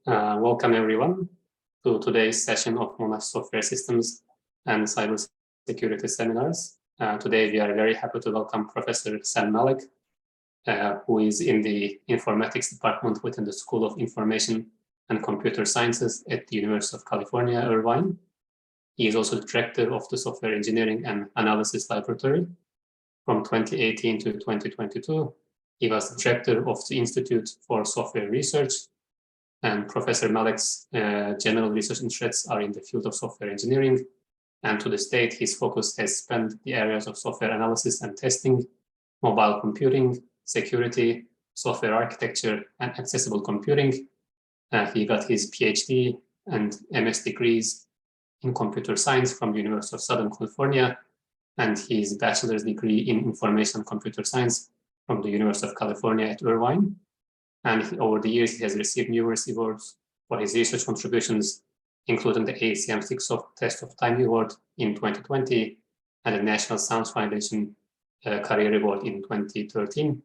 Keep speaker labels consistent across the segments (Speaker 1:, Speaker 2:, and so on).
Speaker 1: Welcome everyone to today's session of Monash Software Systems and Cybersecurity Seminars. Today we are very happy to welcome Professor Sam Malek, who is in the Informatics Department within the School of Information and Computer Sciences at the University of California, Irvine. He is also the Director of the Software Engineering and Analysis Laboratory. From 2018 to 2022, he was the Director of the Institute for Software Research, and Professor Malek's general research interests are in the field of software engineering. And to this date, his focus has spanned the areas of software analysis and testing, mobile computing, security, software architecture, and accessible computing. He got his PhD and MS degrees in computer science from the University of Southern California, and his bachelor's degree in information and computer science from the University of California at Irvine. And over the years, he has received numerous awards for his research contributions, including the ACM 6 Test of Time Award in 2020 and the National Science Foundation Career Award in 2013.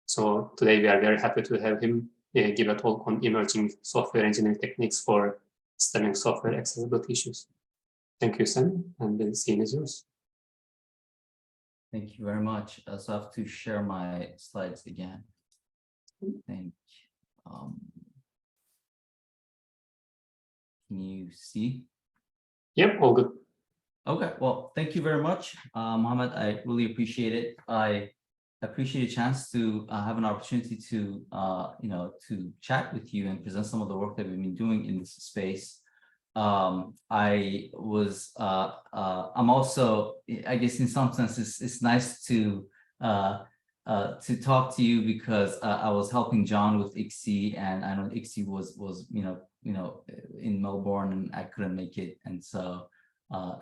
Speaker 1: So today we are very happy to have him give a talk on emerging software engineering techniques for stemming software accessibility issues. Thank you, Sam, and the scene is yours.
Speaker 2: Thank you very much. So I have to share my slides again. Can you see?
Speaker 1: Yep, all good.
Speaker 2: Okay, well, thank you very much, Mohammed. I really appreciate it. I appreciate a chance to have an opportunity to, to chat with you and present some of the work that we've been doing in this space. I'm also, I guess, in some sense, it's nice to talk to you because I was helping John with ICSI, and I know ICSI was in Melbourne, and I couldn't make it, and so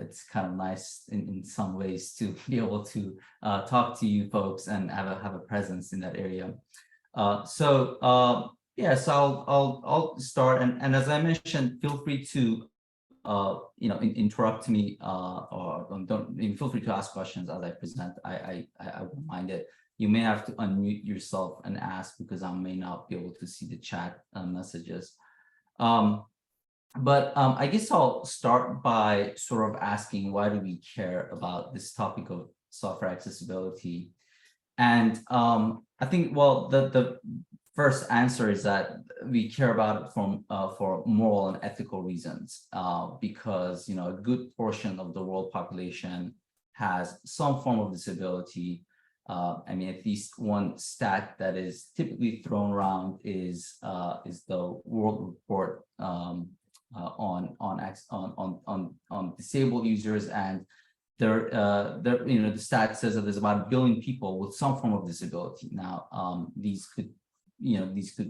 Speaker 2: it's kind of nice in some ways to be able to talk to you folks and have a presence in that area. So I'll start, and as I mentioned, feel free to interrupt me or don't feel free to ask questions as I present. I won't mind it. You may have to unmute yourself and ask because I may not be able to see the chat messages. But I guess I'll start by sort of asking, why do we care about this topic of software accessibility? And I think, well, the first answer is that we care about it for moral and ethical reasons, because a good portion of the world population has some form of disability. I mean, at least one stat that is typically thrown around is the World Report on disabled users, and the stat says that there's about 1 billion people with some form of disability. Now, these could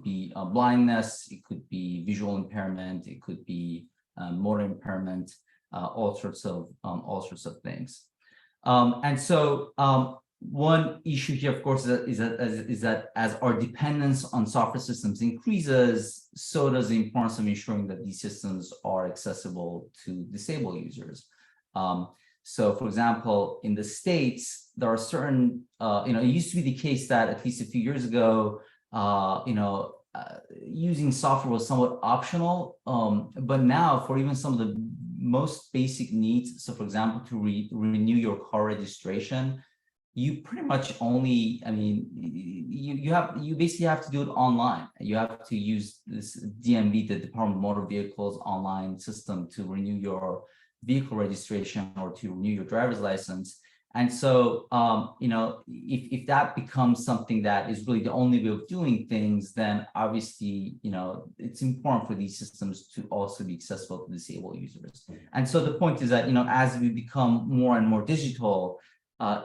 Speaker 2: be blindness, it could be visual impairment, it could be motor impairment, all sorts of things. And so one issue here, of course, is that as our dependence on software systems increases, so does the importance of ensuring that these systems are accessible to disabled users. So, for example, in the States, there are certain, it used to be the case that at least a few years ago, using software was somewhat optional, but now for even some of the most basic needs, so for example, to renew your car registration, you pretty much only, you basically have to do it online. You have to use this DMV, the Department of Motor Vehicles online system, to renew your vehicle registration or to renew your driver's license. And so, if that becomes something that is really the only way of doing things, then obviously, it's important for these systems to also be accessible to disabled users. And so the point is that, as we become more and more digital,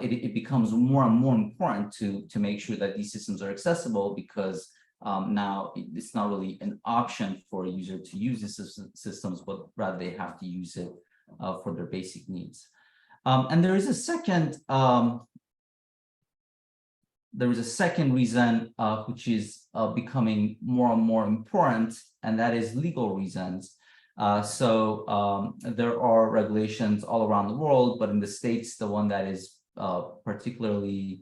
Speaker 2: it becomes more and more important to make sure that these systems are accessible, because now it's not really an option for a user to use these systems, but rather they have to use it for their basic needs. And there is a second reason which is becoming more and more important, and that is legal reasons. So there are regulations all around the world, but in the States, the one that is particularly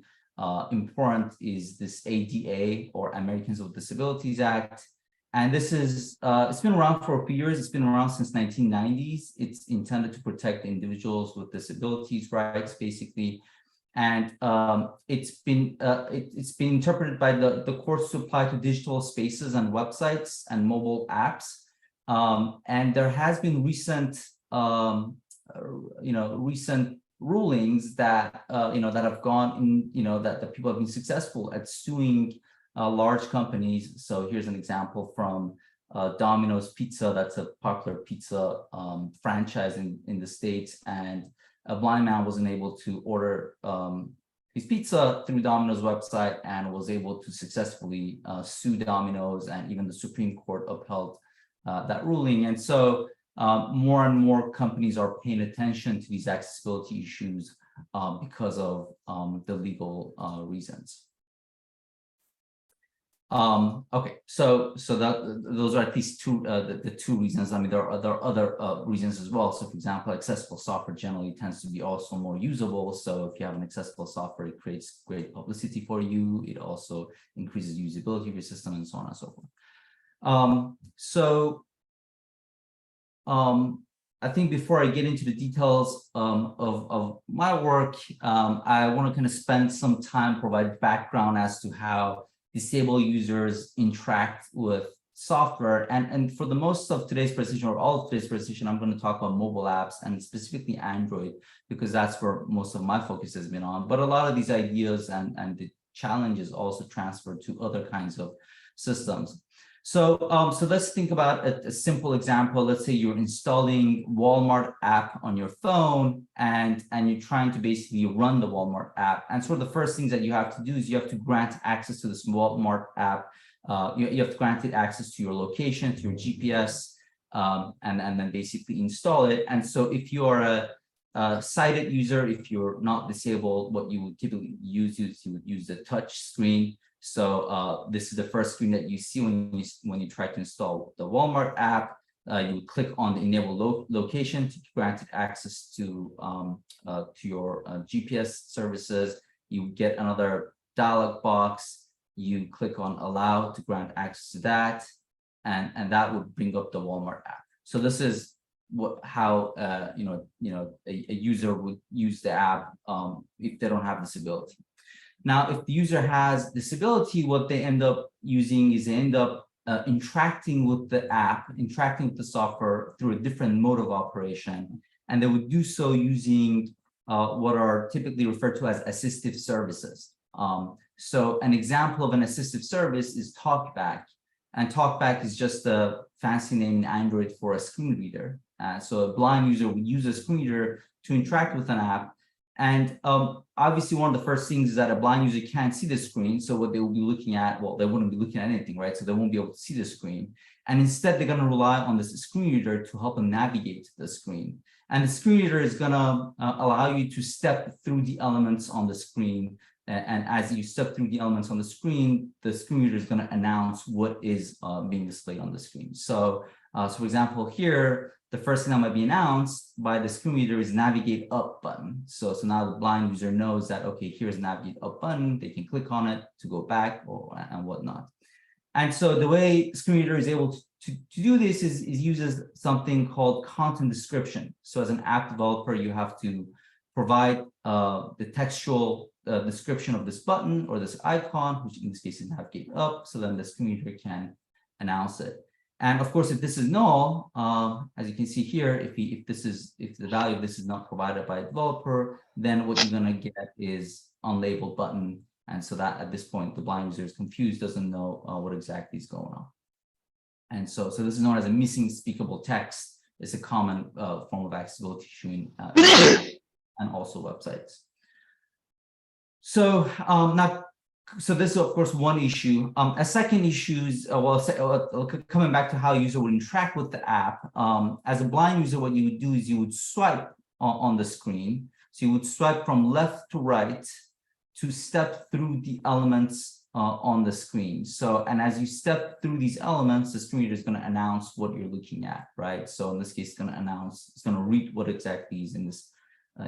Speaker 2: important is this ADA, or Americans with Disabilities Act. And this is, it's been around for a few years. It's been around since 1990s. It's intended to protect individuals with disabilities rights, basically. And it's been interpreted by the courts to apply to digital spaces and websites and mobile apps. And there has been recent, recent rulings that that have gone in, that people have been successful at suing large companies. So here's an example from Domino's Pizza. That's a popular pizza franchise in the States, and a blind man wasn't able to order his pizza through Domino's website and was able to successfully sue Domino's, and even the Supreme Court upheld that ruling. And so more and more companies are paying attention to these accessibility issues because of the legal reasons. Okay, so those are at least two the two reasons. I mean, there are other reasons as well. So, for example, accessible software generally tends to be also more usable. So, if you have an accessible software, it creates great publicity for you. It also increases usability of your system, and so on and so forth. I think before I get into the details of my work, I want to kind of spend some time provide background as to how disabled users interact with software. And for the most of today's presentation, or all of today's presentation, I'm going to talk about mobile apps and specifically Android, because that's where most of my focus has been on. But a lot of these ideas and the challenges also transfer to other kinds of systems. So let's think about a simple example. Let's say you're installing Walmart app on your phone, and you're trying to basically run the Walmart app. And so the first things that you have to do is you have to grant access to this Walmart app. You have to grant it access to your location, to your GPS, and then basically install it. And so if you are a sighted user, if you're not disabled, what you would typically use is you would use the touch screen. So this is the first screen that you see when you try to install the Walmart app. You would click on the enable location to grant it access to your GPS services. You get another dialog box. You click on allow to grant access to that, and that would bring up the Walmart app. So this is how a user would use the app if they don't have disability. Now, if the user has disability, what they end up using is they end up interacting with the app, interacting with the software through a different mode of operation. And they would do so using what are typically referred to as assistive services. So an example of an assistive service is TalkBack. And TalkBack is just a fancy name in Android for a screen reader. So a blind user would use a screen reader to interact with an app. And obviously, one of the first things is that a blind user can't see the screen. So what they will be looking at, well, they wouldn't be looking at anything, right? So they won't be able to see the screen. And instead, they're going to rely on this screen reader to help them navigate to the screen. And the screen reader is going to allow you to step through the elements on the screen. And as you step through the elements on the screen reader is going to announce what is being displayed on the screen. So, for example, here, the first thing that might be announced by the screen reader is navigate up button. So now the blind user knows that, okay, here's navigate up button. They can click on it to go back and whatnot. And so the way screen reader is able to do this is uses something called content description. So as an app developer, you have to provide the textual description of this button or this icon, which in this case is navigate up, so then the screen reader can announce it. And of course, if this is null, as you can see here, if the value of this is not provided by a developer, then what you're going to get is unlabeled button. And so that at this point, the blind user is confused, doesn't know what exactly is going on. And so this is known as a missing speakable text. It's a common form of accessibility issue in and also websites. So So this is, of course, one issue. A second issue is, coming back to how a user would interact with the app. As a blind user, what you would do is you would swipe on the screen. So you would swipe from left to right to step through the elements on the screen. So, and as you step through these elements, the screen reader is going to announce what you're looking at, right? So in this case, it's going to read what exactly is in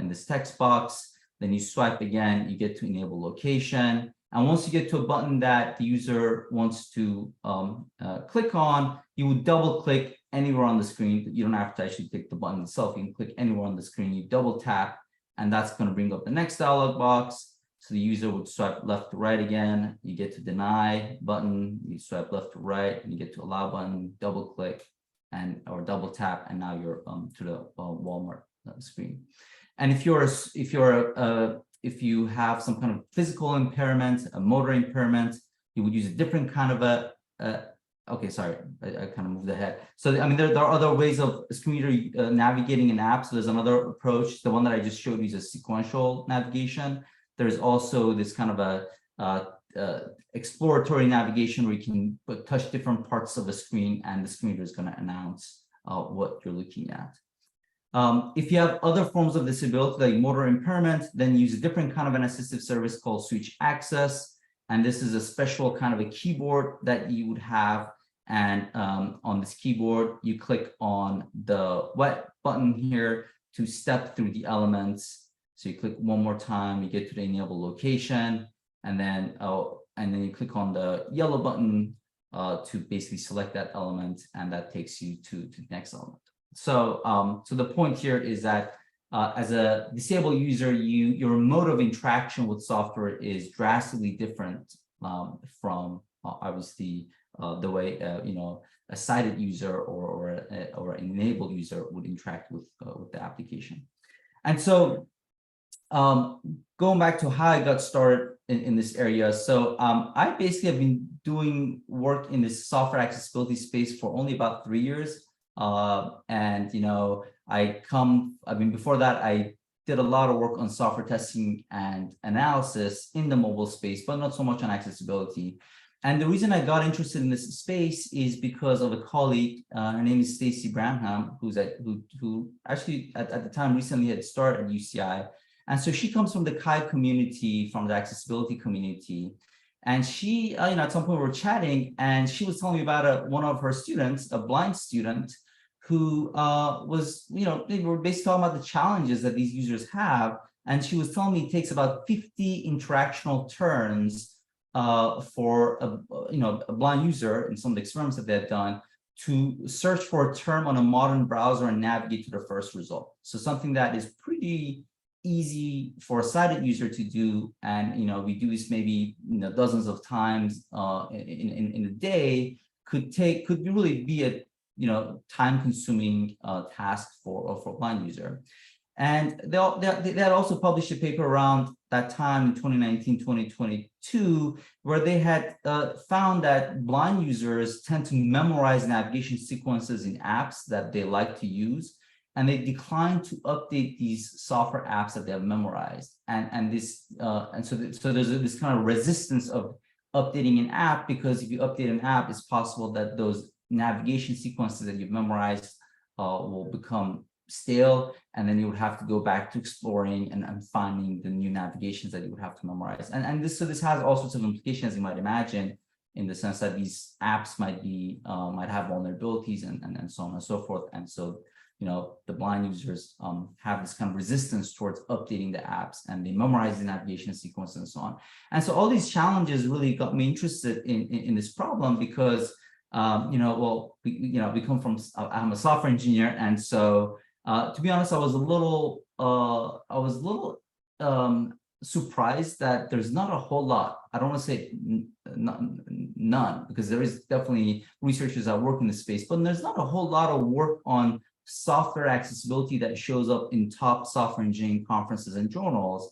Speaker 2: this text box. Then you swipe again, you get to enable location. And once you get to a button that the user wants to click on, you would double click anywhere on the screen. You don't have to actually click the button itself. You can click anywhere on the screen, you double tap, and that's going to bring up the next dialog box. So the user would swipe left to right again. You get to deny button, you swipe left to right, and you get to allow button, double click, and or double tap, and now you're to the Walmart screen. And if you have some kind of physical impairment, a motor impairment, you would use a different kind of okay, sorry, I kind of moved ahead. So, I mean, there are other ways of screen reader navigating an app. So there's another approach. The one that I just showed you is a sequential navigation. There's also this kind of a exploratory navigation where you can touch different parts of the screen and the screen reader is going to announce what you're looking at. If you have other forms of disability like motor impairment, then use a different kind of an assistive service called switch access. And this is a special kind of a keyboard that you would have. And on this keyboard, you click on the wet button here to step through the elements. So you click one more time, you get to the enable location, and then you click on the yellow button to basically select that element, and that takes you to the next element. So, so the point here is that as a disabled user, your mode of interaction with software is drastically different from obviously the way a sighted user or an enabled user would interact with the application. And so, going back to how I got started in this area, so I basically have been doing work in this software accessibility space for only about 3 years. And before that, I did a lot of work on software testing and analysis in the mobile space, but not so much on accessibility. And the reason I got interested in this space is because of a colleague. Her name is Stacy Branham, who actually at the time recently had started at UCI. And so she comes from the Chi community, from the accessibility community. And she, at some point we were chatting, and she was telling me about one of her students, a blind student, who was, they were basically talking about the challenges that these users have. And she was telling me it takes about 50 interactional turns for a blind user in some of the experiments that they've done to search for a term on a modern browser and navigate to the first result. So something that is pretty easy for a sighted user to do, and we do this maybe dozens of times in a day, could really be a time-consuming task for a blind user. And they had also published a paper around that time in 2019, 2022, where they had found that blind users tend to memorize navigation sequences in apps that they like to use, and they decline to update these software apps that they have memorized. And so there's this kind of resistance of updating an app, because if you update an app, it's possible that those navigation sequences that you've memorized will become stale, and then you would have to go back to exploring and finding the new navigations that you would have to memorize. And this has all sorts of implications, you might imagine, in the sense that these apps might have vulnerabilities and so on and so forth. And so the blind users have this kind of resistance towards updating the apps, and they memorize the navigation sequence and so on. And so all these challenges really got me interested in this problem, because I'm a software engineer, and so to be honest, I was a little surprised that there's not a whole lot. I don't want to say none, because there is definitely researchers that work in this space, but there's not a whole lot of work on software accessibility that shows up in top software engineering conferences and journals.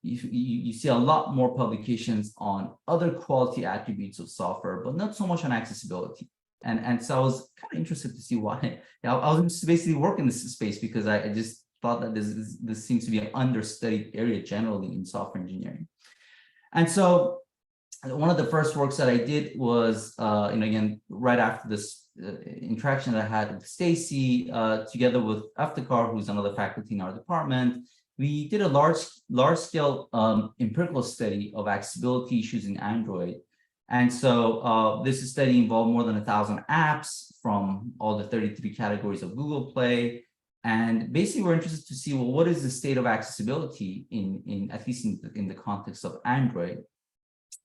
Speaker 2: You see a lot more publications on other quality attributes of software, but not so much on accessibility. And so I was kind of interested to see why. I was just basically working in this space because I just thought that this seems to be an understudied area generally in software engineering. And so one of the first works that I did was, again, right after this interaction that I had with Stacy, together with Aftekar, who's another faculty in our department, we did a large-scale empirical study of accessibility issues in Android. And so this study involved more than 1,000 apps from all the 33 categories of Google Play. And basically, we're interested to see, well, what is the state of accessibility in at least in the context of Android?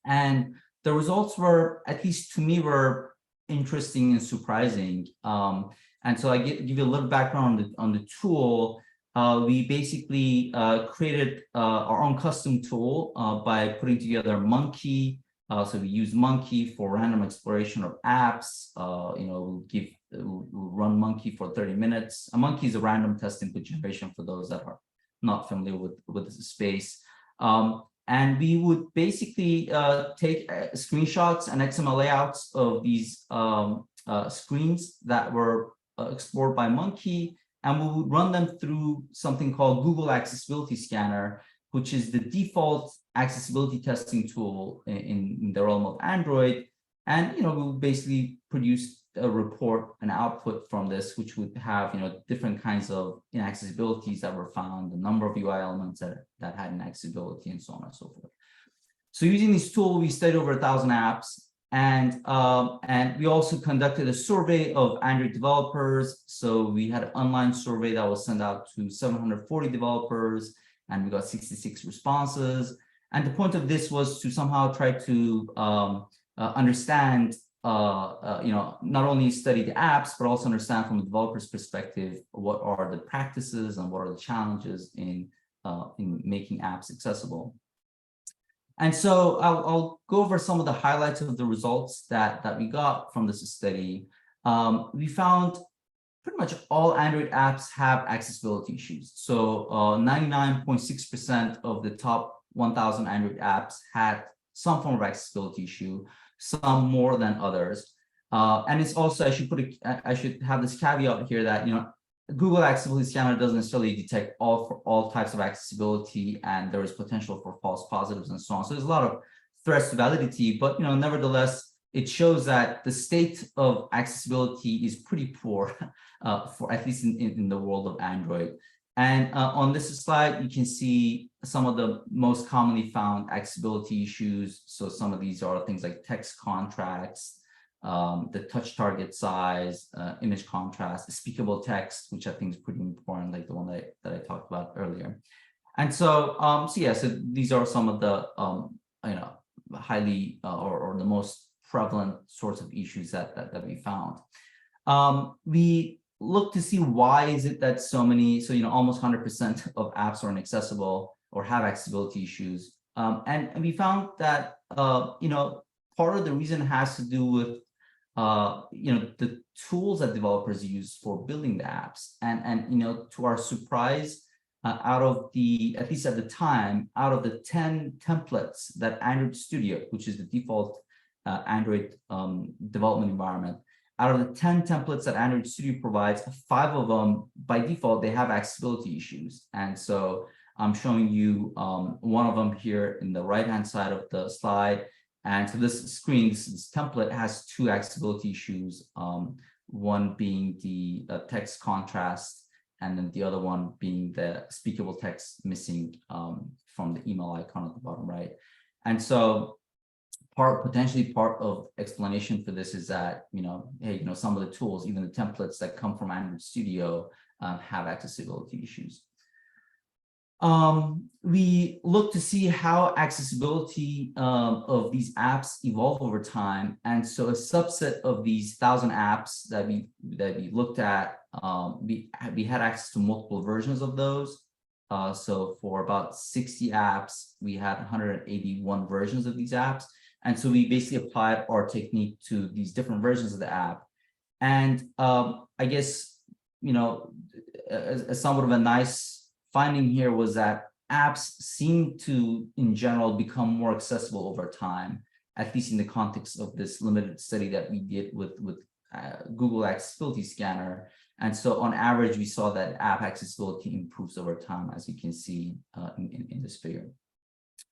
Speaker 2: And the results were, at least to me, were interesting and surprising. And so I give you a little background on the tool. We basically created our own custom tool by putting together Monkey. So we use Monkey for random exploration of apps. We'll run Monkey for 30 minutes. A Monkey is a random test input generation for those that are not familiar with the space. And we would basically take screenshots and XML layouts of these screens that were explored by Monkey, and we would run them through something called Google Accessibility Scanner, which is the default accessibility testing tool in the realm of Android. And we'll basically produce a report, an output from this, which would have different kinds of inaccessibilities that were found, the number of UI elements that had inaccessibility, and so on and so forth. So using this tool, we studied over 1,000 apps, and we also conducted a survey of Android developers. So we had an online survey that was sent out to 740 developers, and we got 66 responses. And the point of this was to somehow try to understand, not only study the apps, but also understand from the developer's perspective what are the practices and what are the challenges in making apps accessible. And so I'll go over some of the highlights of the results that we got from this study. We found pretty much all Android apps have accessibility issues. So 99.6% of the top 1,000 Android apps had some form of accessibility issue, some more than others. And it's also, I should have this caveat here that Google Accessibility Scanner doesn't necessarily detect all types of accessibility, and there is potential for false positives and so on. So there's a lot of threats to validity, but nevertheless, it shows that the state of accessibility is pretty poor, for at least in the world of Android. And on this slide, you can see some of the most commonly found accessibility issues. So some of these are things like text contracts, the touch target size, image contrast, speakable text, which I think is pretty important, like the one that I talked about earlier. And so, so these are some of the highly or the most prevalent sorts of issues that we found. We look to see why is it that so many, almost 100% of apps are inaccessible or have accessibility issues. And we found that, part of the reason has to do with, the tools that developers use for building the apps. And to our surprise, out of the, at least at the time, out of the 10 templates that Android Studio, which is the default Android development environment, out of the 10 templates that Android Studio provides, 5 of them, by default, they have accessibility issues. And so I'm showing you one of them here in the right-hand side of the slide. And so this screen, this template has 2 accessibility issues, one being the text contrast, and then the other one being the speakable text missing from the email icon at the bottom right. And so potentially part of explanation for this is that, hey, some of the tools, even the templates that come from Android Studio have accessibility issues. We look to see how accessibility of these apps evolve over time. And so a subset of these 1,000 apps that we looked at, we had access to multiple versions of those. So for about 60 apps, we had 181 versions of these apps. And so we basically applied our technique to these different versions of the app. And I guess, as somewhat of a nice finding here was that apps seem to, in general, become more accessible over time, at least in the context of this limited study that we did with Google Accessibility Scanner. And so on average, we saw that app accessibility improves over time, as you can see in this figure.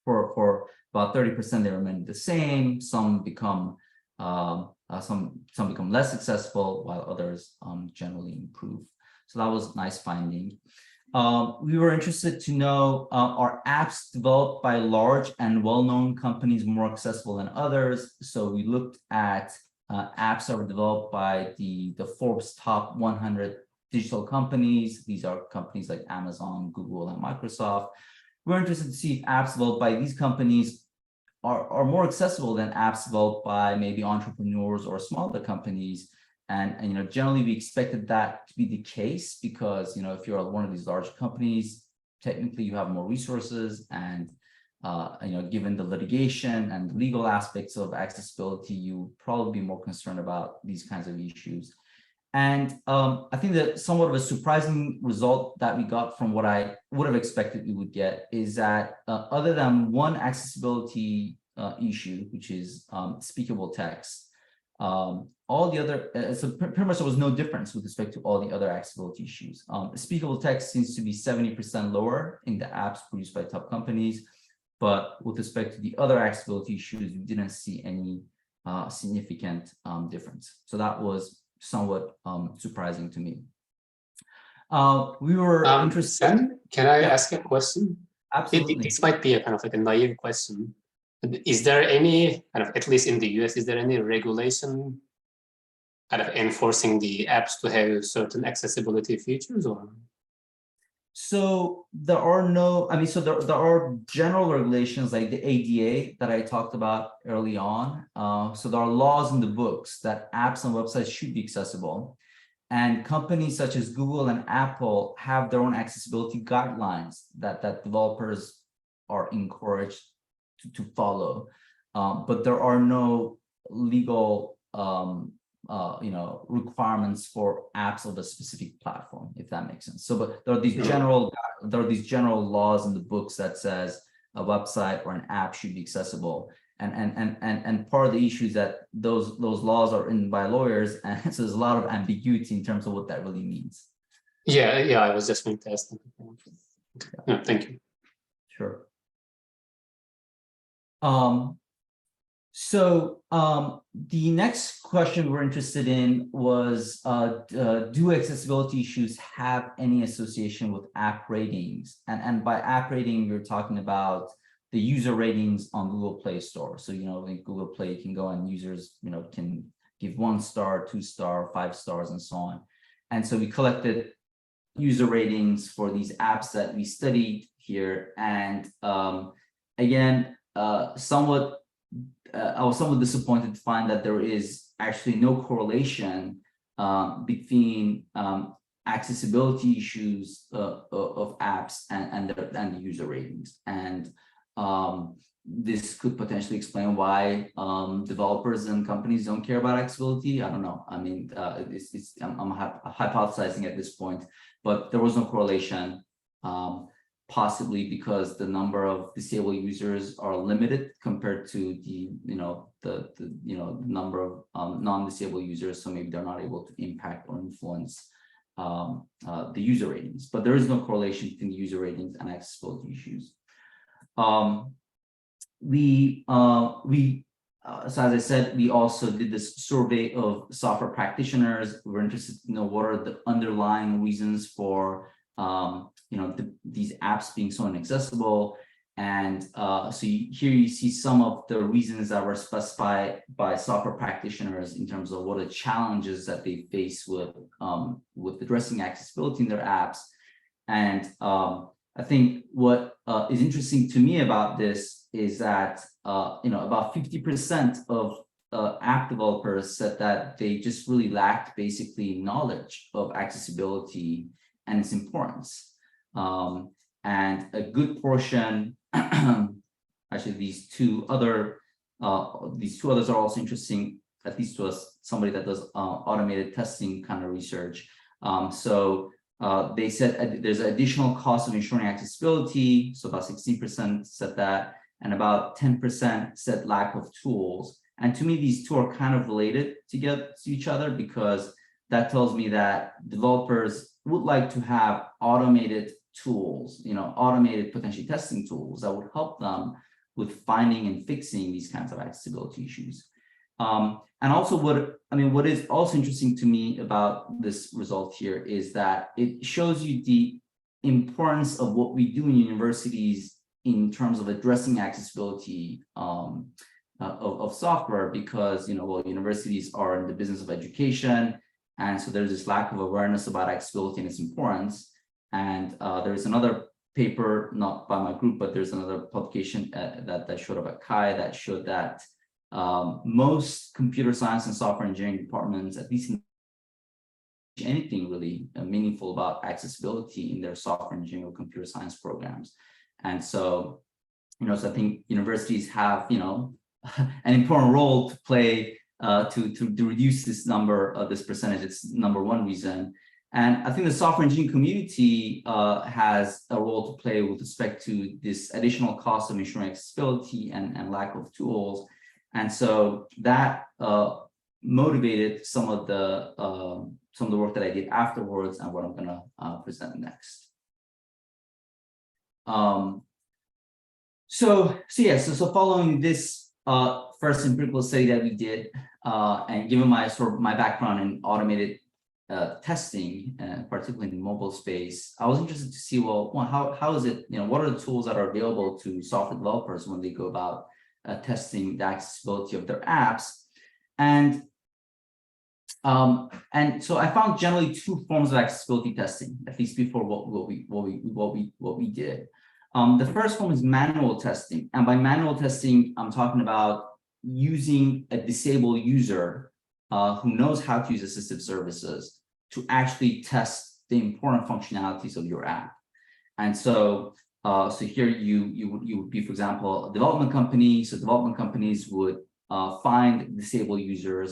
Speaker 2: For about 30%, they remain the same. Some become become less accessible, while others generally improve. So that was a nice finding. We were interested to know, are apps developed by large and well-known companies more accessible than others? So we looked at apps that were developed by the Forbes top 100 digital companies. These are companies like Amazon, Google, and Microsoft. We're interested to see if apps developed by these companies are more accessible than apps developed by maybe entrepreneurs or smaller companies. And generally we expected that to be the case because, if you're one of these large companies, technically you have more resources and, given the litigation and legal aspects of accessibility, you would probably be more concerned about these kinds of issues. And I think that somewhat of a surprising result that we got from what I would have expected we would get is that other than one accessibility issue, which is speakable text, all the other, so pretty much there was no difference with respect to all the other accessibility issues. Speakable text seems to be 70% lower in the apps produced by top companies, but with respect to the other accessibility issues, we didn't see any significant difference. So that was somewhat surprising to me. We were interested.
Speaker 1: Sam, can I ask a question?
Speaker 2: Absolutely.
Speaker 1: This might be a kind of like a naive question. Is there any kind of, at least in the US, is there any regulation kind of enforcing the apps to have certain accessibility features or?
Speaker 2: So there are no, so there are general regulations like the ADA that I talked about early on. So there are laws in the books that apps and websites should be accessible. And companies such as Google and Apple have their own accessibility guidelines that developers are encouraged to follow. But there are no legal requirements for apps of a specific platform, if that makes sense. So, but there are these general laws in the books that says a website or an app should be accessible. And part of the issue is that those laws are written by lawyers, and so there's a lot of ambiguity in terms of what that really means.
Speaker 1: Yeah, I was just going to ask. No, thank you.
Speaker 2: Sure. So the next question we're interested in was, do accessibility issues have any association with app ratings? And by app rating, we're talking about the user ratings on Google Play Store. So, in Google Play, you can go and users, can give 1 star, 2 star, 5 stars, and so on. And so we collected user ratings for these apps that we studied here. And again, I was somewhat disappointed to find that there is actually no correlation between accessibility issues of apps and the user ratings. And this could potentially explain why developers and companies don't care about accessibility. I don't know. I'm hypothesizing at this point, but there was no correlation. Possibly because the number of disabled users are limited compared to the number of non-disabled users, so maybe they're not able to impact or influence the user ratings. But there is no correlation between the user ratings and accessibility issues. So as I said, we also did this survey of software practitioners. We were interested to know what are the underlying reasons for these apps being so inaccessible. And so here you see some of the reasons that were specified by software practitioners in terms of what are the challenges that they face with addressing accessibility in their apps. And I think what is interesting to me about this is that about 50% of app developers said that they just really lacked basically knowledge of accessibility and its importance. And a good portion, actually these two others are also interesting, at least to us, somebody that does automated testing kind of research. So they said there's an additional cost of ensuring accessibility. So about 16% said that, and about 10% said lack of tools. And to me, these two are kind of related to each other, because that tells me that developers would like to have automated tools, automated potentially testing tools that would help them with finding and fixing these kinds of accessibility issues. And also what is also interesting to me about this result here is that it shows you the importance of what we do in universities in terms of addressing accessibility of software, because universities are in the business of education, and so there's this lack of awareness about accessibility and its importance. And there is another paper, not by my group, but there's another publication that showed up at CHI that showed that most computer science and software engineering departments, at least in anything really meaningful about accessibility in their software engineering or computer science programs. And so, so I think universities have, an important role to play to reduce this number, this percentage. It's number one reason. And I think the software engineering community has a role to play with respect to this additional cost of ensuring accessibility and lack of tools. And so that motivated some of the work that I did afterwards and what I'm going to present next. So following this first empirical study that we did, and given my my background in automated testing, particularly in the mobile space, I was interested to see, well, how is it, what are the tools that are available to software developers when they go about testing the accessibility of their apps. And so I found generally two forms of accessibility testing, at least before what we did. The first one is manual testing, and by manual testing, I'm talking about using a disabled user who knows how to use assistive services to actually test the important functionalities of your app. And so, here you would be, for example, a development company. So development companies would find disabled users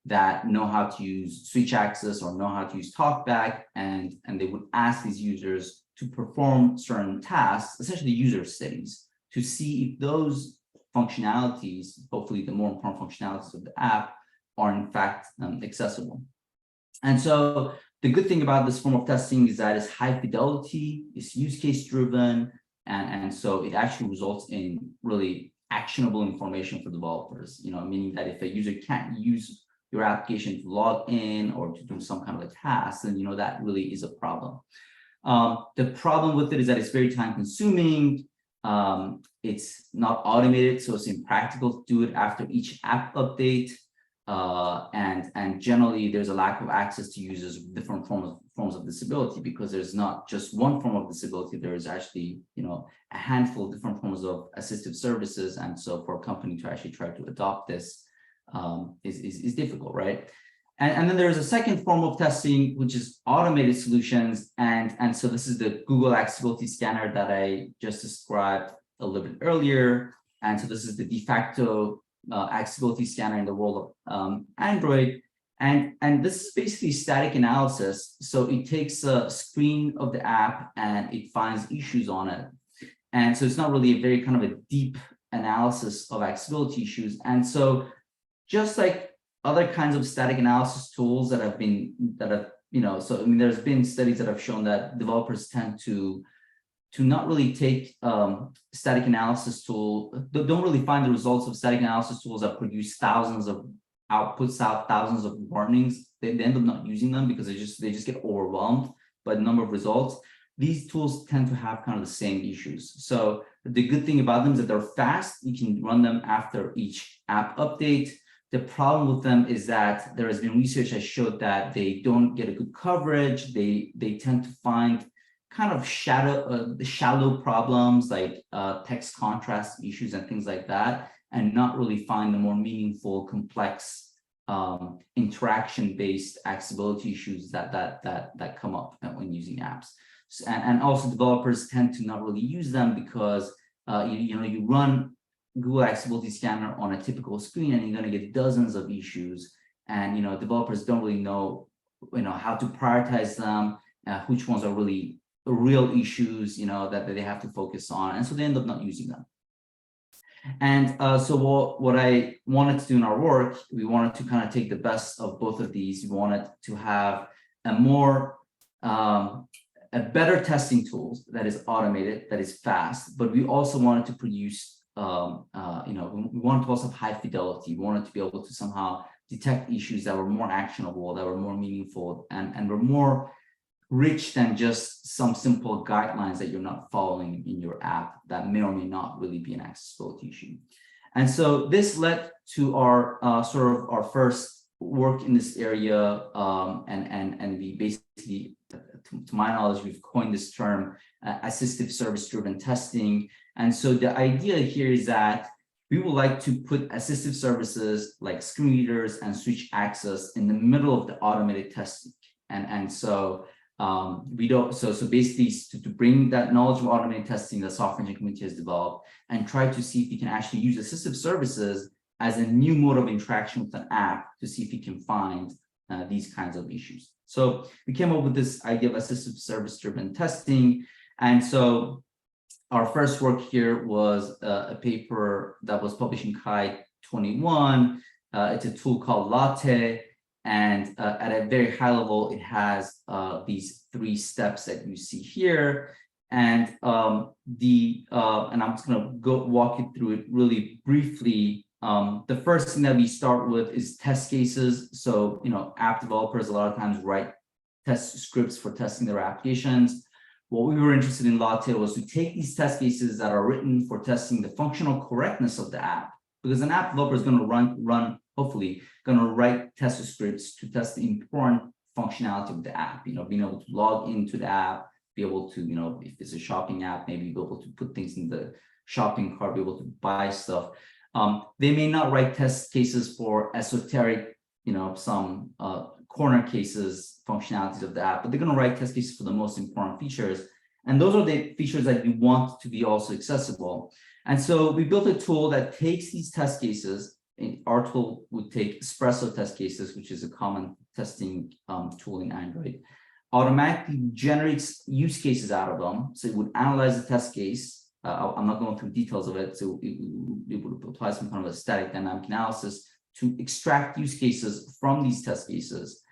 Speaker 2: that know how to use switch access or know how to use talkback, and they would ask these users to perform certain tasks, essentially user studies, to see if those functionalities, hopefully the more important functionalities of the app, are in fact accessible. And so the good thing about this form of testing is that it's high fidelity, it's use case driven, and so it actually results in really actionable information for developers, meaning that if a user can't use your application to log in or to do some kind of a task, then that really is a problem. The problem with it is that it's very time consuming. It's not automated, so it's impractical to do it after each app update. And generally there's a lack of access to users with different forms of disability, because there's not just one form of disability, there is actually, a handful of different forms of assistive services. And so for a company to actually try to adopt this is difficult, right? And then there's a second form of testing, which is automated solutions. And so this is the Google Accessibility Scanner that I just described a little bit earlier. And so this is the de facto accessibility scanner in the world of Android. And this is basically static analysis. So it takes a screen of the app and it finds issues on it. And so it's not really a very kind of a deep analysis of accessibility issues. And so just like other kinds of static analysis tools that have, there's been studies that have shown that developers tend to not really take static analysis don't really find the results of static analysis tools that produce thousands of outputs, thousands of warnings. They end up not using them because they just get overwhelmed by the number of results. These tools tend to have kind of the same issues. So the good thing about them is that they're fast. You can run them after each app update. The problem with them is that there has been research that showed that they don't get a good coverage. They tend to find kind of shallow problems like text contrast issues and things like that, and not really find the more meaningful, complex interaction-based accessibility issues that come up when using apps. And also developers tend to not really use them because you run Google Accessibility Scanner on a typical screen and you're going to get dozens of issues, and developers don't really know how to prioritize them, which ones are really real issues that they have to focus on, and so they end up not using them. And so what I wanted to do in our work, we wanted to kind of take the best of both of these. We wanted to have a better testing tools that is automated, that is fast, but we also wanted to produce we wanted to also have high fidelity. We wanted to be able to somehow detect issues that were more actionable, that were more meaningful, and were more rich than just some simple guidelines that you're not following in your app that may or may not really be an accessibility issue. And so this led to our our first work in this area, and we basically to my knowledge, we've coined this term assistive service-driven testing. And so the idea here is that we would like to put assistive services like screen readers and switch access in the middle of the automated testing. And so we don't, so basically to bring that knowledge of automated testing that software engineering community has developed and try to see if we can actually use assistive services as a new mode of interaction with an app to see if we can find these kinds of issues. So we came up with this idea of assistive service-driven testing. And so our first work here was a paper that was published in Kite 21. It's a tool called Latte. And at a very high level, it has these 3 steps that you see here. And and I'm just going to walk you through it really briefly. The first thing that we start with is test cases. So, app developers a lot of times write test scripts for testing their applications. What we were interested in Latte was to take these test cases that are written for testing the functional correctness of the app, because an app developer is going to hopefully going to write test scripts to test the important functionality of the app, being able to log into the app, be able to, if it's a shopping app, maybe be able to put things in the shopping cart, be able to buy stuff. They may not write test cases for esoteric, some corner cases, functionalities of the app, but they're going to write test cases for the most important features. And those are the features that you want to be also accessible. And so we built a tool that takes these test cases. Our tool would take Espresso test cases, which is a common testing tool in Android, automatically generates use cases out of them. So it would analyze the test case. I'm not going through details of it. So it would apply some kind of a static dynamic analysis to extract use cases from these test cases.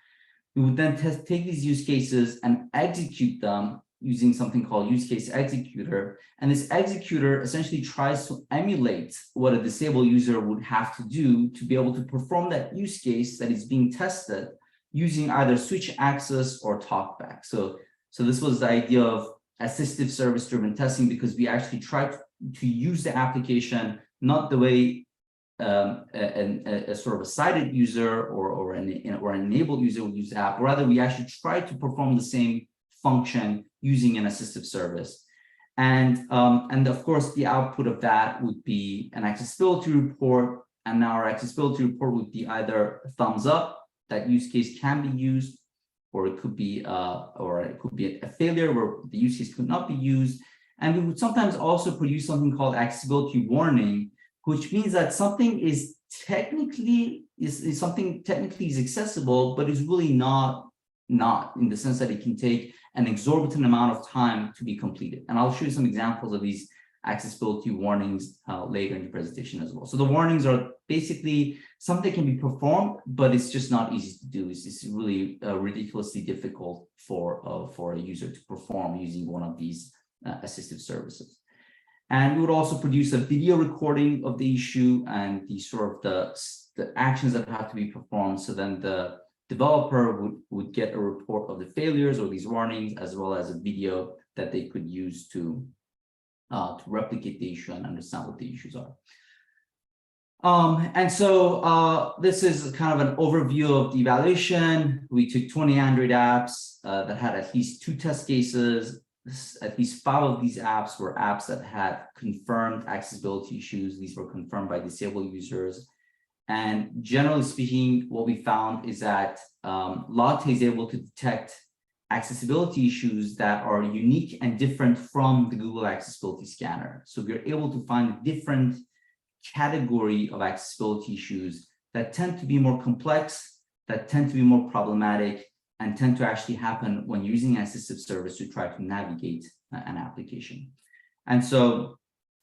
Speaker 2: We would then take these use cases and execute them using something called use case executor. And this executor essentially tries to emulate what a disabled user would have to do to be able to perform that use case that is being tested using either switch access or talkback. So this was the idea of assistive service-driven testing, because we actually tried to use the application not the way a sort of a sighted user or an enabled user would use the app. Rather, we actually tried to perform the same function using an assistive service. And of course, the output of that would be an accessibility report. And now our accessibility report would be either a thumbs up, that use case can be used, or it could be a failure where the use case could not be used. And we would sometimes also produce something called accessibility warning, which means that something is technically accessible, but is really not in the sense that it can take an exorbitant amount of time to be completed. And I'll show you some examples of these accessibility warnings later in the presentation as well. So the warnings are basically something that can be performed, but it's just not easy to do. It's really ridiculously difficult for a user to perform using one of these assistive services. And we would also produce a video recording of the issue and the sort of the actions that have to be performed. So then the developer would get a report of the failures or these warnings, as well as a video that they could use to replicate the issue and understand what the issues are. And so this is kind of an overview of the evaluation. We took 20 Android apps that had at least 2 test cases. At least 5 of these apps were apps that had confirmed accessibility issues. These were confirmed by disabled users. And generally speaking, what we found is that Latte is able to detect accessibility issues that are unique and different from the Google Accessibility Scanner. So we're able to find a different category of accessibility issues that tend to be more complex, that tend to be more problematic, and tend to actually happen when using an assistive service to try to navigate an application. And so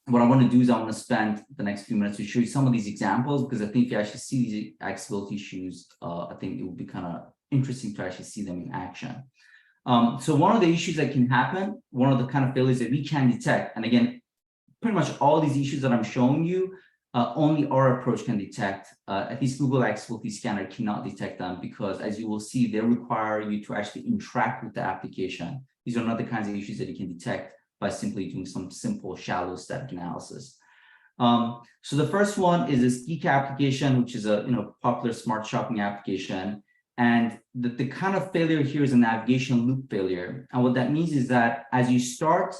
Speaker 2: what I want to do is I want to spend the next few minutes to show you some of these examples, because I think if you actually see these accessibility issues, I think it would be kind of interesting to actually see them in action. So one of the issues that can happen, one of the kind of failures that we can detect, and again, pretty much all these issues that I'm showing you, only our approach can detect. At least Google Accessibility Scanner cannot detect them, because as you will see, they require you to actually interact with the application. These are not the kinds of issues that you can detect by simply doing some simple shallow static analysis. So the first one is this Geek application, which is a popular smart shopping application. And the kind of failure here is a navigation loop failure. And what that means is that as you start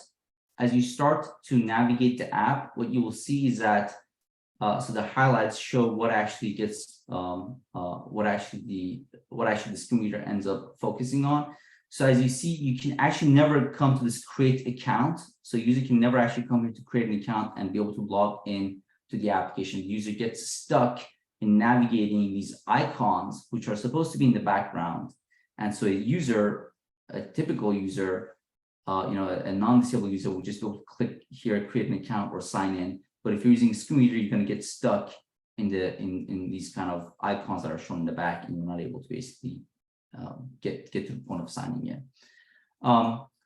Speaker 2: to navigate the app, what you will see is that so the highlights show what actually gets what actually the screen reader ends up focusing on. So as you see, you can actually never come to this create account. So user can never actually come here to create an account and be able to log in to the application. The user gets stuck in navigating these icons, which are supposed to be in the background. And so a typical user, a non-disabled user will just be able to click here, create an account or sign in. But if you're using a screen reader, you're going to get stuck in these kind of icons that are shown in the back, and you're not able to basically get to the point of signing in.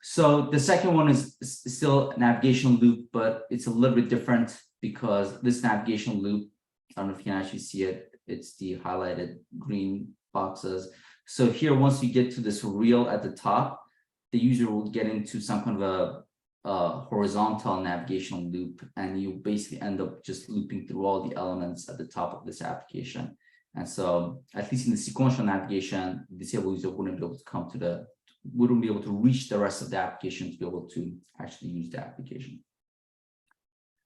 Speaker 2: So the second one is still a navigation loop, but it's a little bit different because this navigation loop, I don't know if you can actually see it, it's the highlighted green boxes. So here, once you get to this reel at the top, the user will get into some kind of a horizontal navigation loop, and you basically end up just looping through all the elements at the top of this application. And so, at least in the sequential navigation, the disabled user wouldn't be able to reach the rest of the application to be able to actually use the application.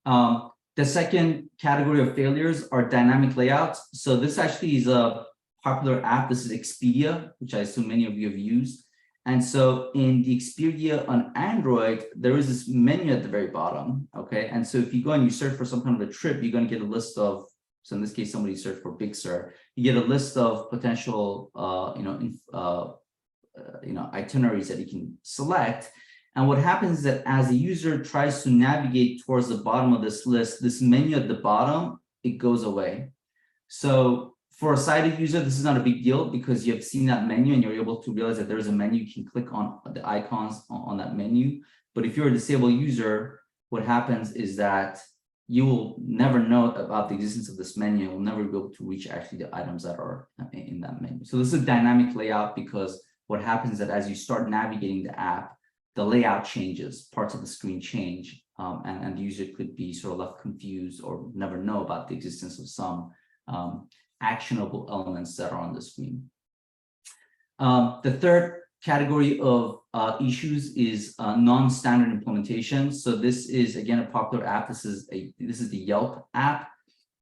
Speaker 2: The second category of failures are dynamic layouts. So this actually is a popular app. This is Expedia, which I assume many of you have used. And so in the Expedia on Android, there is this menu at the very bottom, okay? And so if you go and you search for some kind of a trip, you're going to get a list of, so in this case, somebody searched for Big Sur, you get a list of potential, itineraries that you can select. And what happens is that as the user tries to navigate towards the bottom of this list, this menu at the bottom, it goes away. So for a sighted user, this is not a big deal because you have seen that menu and you're able to realize that there's a menu. You can click on the icons on that menu. But if you're a disabled user, what happens is that you will never know about the existence of this menu. You'll never be able to reach actually the items that are in that menu. So this is a dynamic layout because what happens is that as you start navigating the app, the layout changes, parts of the screen change, and the user could be sort of left confused or never know about the existence of some actionable elements that are on the screen. The third category of issues is non-standard implementation. So this is again a popular app. This is the Yelp app,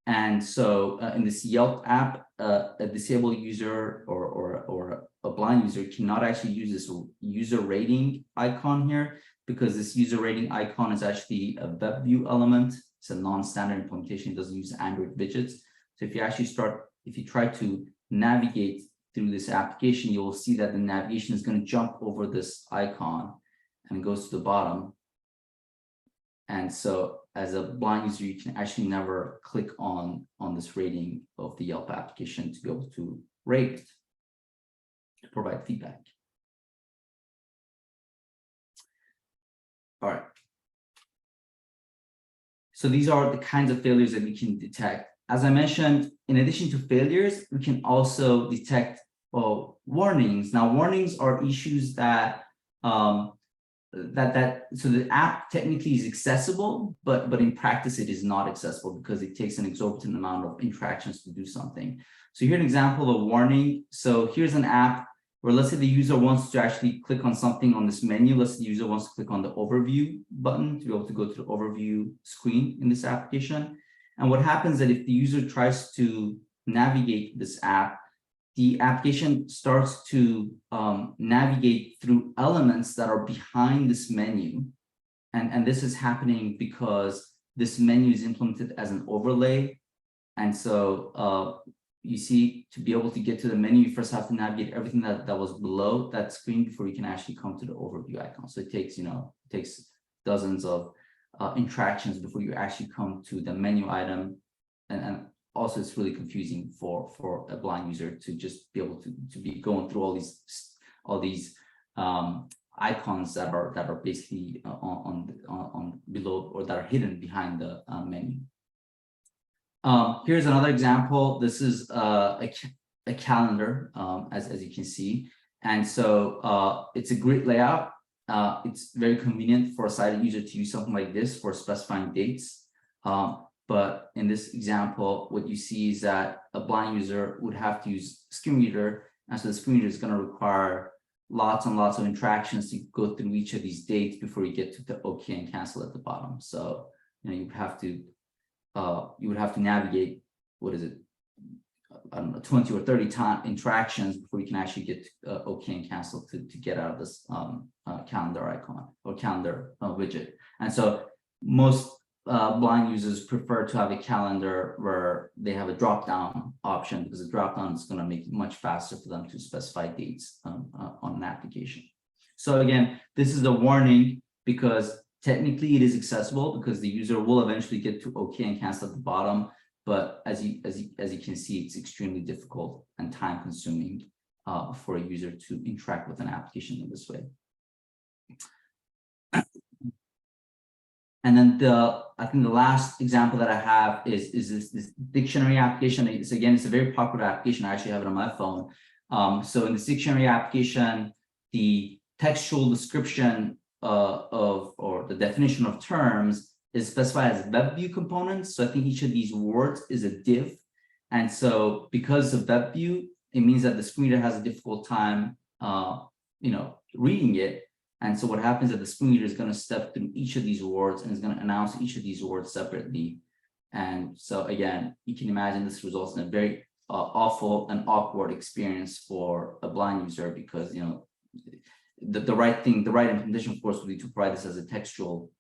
Speaker 2: and so in this Yelp app, a disabled user or a blind user cannot actually use this user rating icon here because this user rating icon is actually a web view element. It's a non-standard implementation. It doesn't use Android widgets. So if you try to navigate through this application, you will see that the navigation is going to jump over this icon and goes to the bottom. And so as a blind user, you can actually never click on this rating of the Yelp application to be able to rate, to provide feedback. All right. So these are the kinds of failures that we can detect. As I mentioned, in addition to failures, we can also detect warnings. Now, warnings are issues that so the app technically is accessible, but in practice it is not accessible because it takes an exorbitant amount of interactions to do something. So here's an example of a warning. So here's an app where let's say the user wants to actually click on something on this menu. Let's say the user wants to click on the overview button to be able to go to the overview screen in this application. And what happens is that if the user tries to navigate this app, the application starts to navigate through elements that are behind this menu. And this is happening because this menu is implemented as an overlay. And so you see, to be able to get to the menu, you first have to navigate everything that was below that screen before you can actually come to the overview icon. So it takes, dozens of interactions before you actually come to the menu item. And also it's really confusing for a blind user to just be able to be going through all these icons that are basically on below or that are hidden behind the menu. Here's another example. This is a calendar, as you can see. And so it's a great layout. It's very convenient for a sighted user to use something like this for specifying dates. But in this example, what you see is that a blind user would have to use screen reader And so the screen reader is going to require lots and lots of interactions to go through each of these dates before you get to the OK and cancel at the bottom. So you would have to navigate, what is it, I don't know, 20 or 30 interactions before you can actually get to, OK and cancel to get out of this calendar icon or calendar widget. And so most blind users prefer to have a calendar where they have a drop-down option, because the drop-down is going to make it much faster for them to specify dates on an application. So again, this is a warning, because technically it is accessible, because the user will eventually get to OK and cancel at the bottom. But as you can see, it's extremely difficult and time-consuming for a user to interact with an application in this way. And then I think the last example that I have is this dictionary application. It's a very popular application. I actually have it on my phone. So in this dictionary application, the textual description or the definition of terms is specified as web view components. So I think each of these words is a div. And so because of web view, it means that the screen reader has a difficult time reading it. And so what happens is that the screen reader is going to step through each of these words and is going to announce each of these words separately. And so again, you can imagine this results in a very awful and awkward experience for a blind user, because the right implementation, of course, would be to provide this as a textual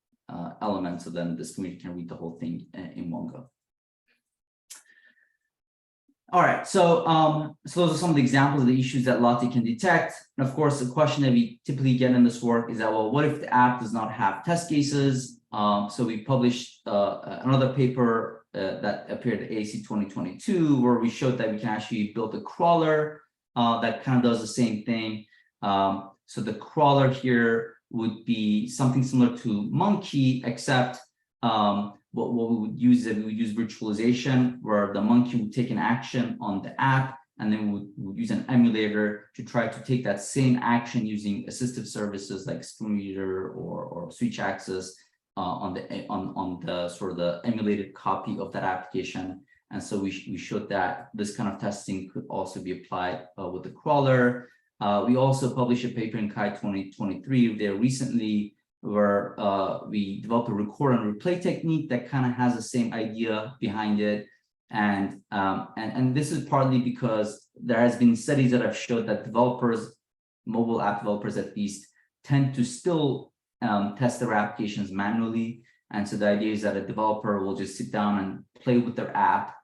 Speaker 2: element, so then the screen reader can read the whole thing in one go. All right, so those are some of the examples of the issues that Latte can detect. And of course, the question that we typically get in this work is that, well, what if the app does not have test cases? So we published another paper that appeared at AAC 2022, where we showed that we can actually build a crawler that kind of does the same thing. So the crawler here would be something similar to Monkey, except what we would use is we would use virtualization, where the monkey would take an action on the app, and then we would use an emulator to try to take that same action using assistive services like screen reader or switch access on the sort of the emulated copy of that application. And so we showed that this kind of testing could also be applied with the crawler. We also published a paper in CHI 2023 there recently, where we developed a record and replay technique that kind of has the same idea behind it. And this is partly because there has been studies that have showed that developers, mobile app developers at least, tend to still test their applications manually. And so the idea is that a developer will just sit down and play with their app.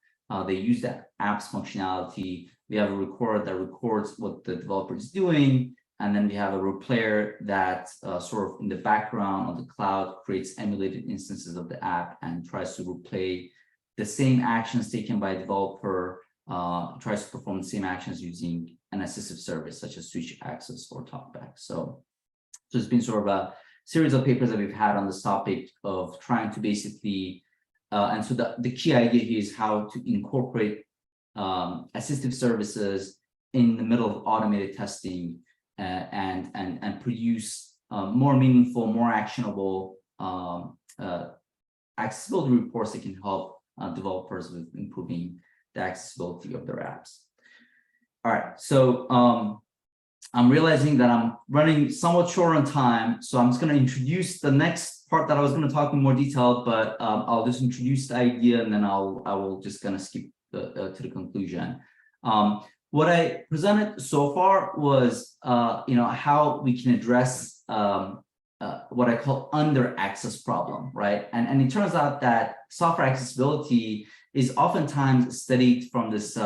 Speaker 2: They use that app's functionality. We have a recorder that records what the developer is doing. And then we have a replayer that sort of in the background on the cloud creates emulated instances of the app and tries to replay the same actions taken by a developer, tries to perform the same actions using an assistive service such as switch access or talkback. So it's been sort of a series of papers that we've had on this topic of trying to basically, and so the key idea here is how to incorporate assistive services in the middle of automated testing and produce more meaningful, more actionable accessibility reports that can help developers with improving the accessibility of their apps. All right, so I'm realizing that I'm running somewhat short on time, so I'm just going to introduce the next part that I was going to talk in more detail, but I'll just introduce the idea and then I will just kind of skip to the conclusion. What I presented so far was, how we can address what I call under access problem, right? And it turns out that software accessibility is oftentimes studied from this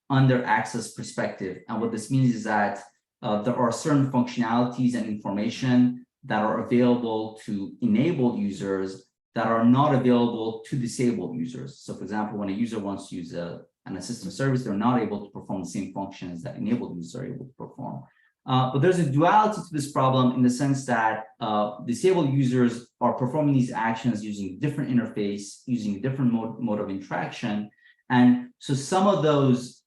Speaker 2: under access perspective. And what this means is that there are certain functionalities and information that are available to enabled users that are not available to disabled users. So for example, when a user wants to use an assistive service, they're not able to perform the same functions that enabled users are able to perform. But there's a duality to this problem in the sense that disabled users are performing these actions using a different interface, using a different mode of interaction. And so some of those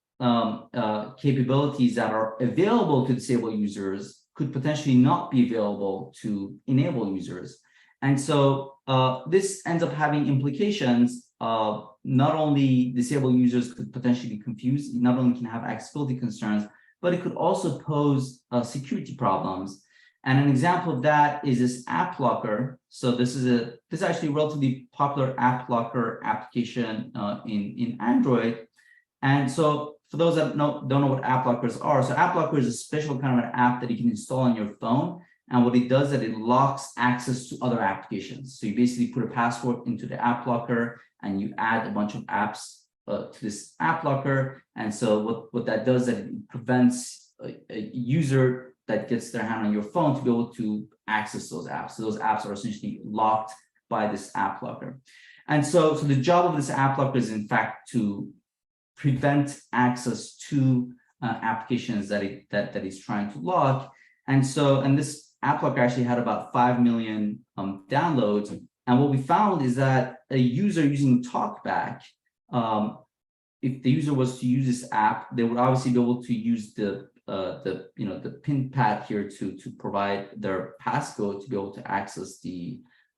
Speaker 2: capabilities that are available to disabled users could potentially not be available to enabled users. And so this ends up having implications. Not only disabled users could potentially be confused, not only can have accessibility concerns, but it could also pose security problems. And an example of that is this app locker. So this is actually a relatively popular app locker application in Android. And so for those that don't know what app lockers are, so app locker is a special kind of an app that you can install on your phone. And what it does is that it locks access to other applications. So you basically put a password into the app locker and you add a bunch of apps to this app locker. And so what that does is that it prevents a user that gets their hand on your phone to be able to access those apps. So those apps are essentially locked by this app locker. And so the job of this app locker is in fact to prevent access to applications that it's trying to lock. And this app locker actually had about 5 million downloads. And what we found is that a user using TalkBack, if the user was to use this app, they would obviously be able to use the pin pad here to provide their passcode to be able to access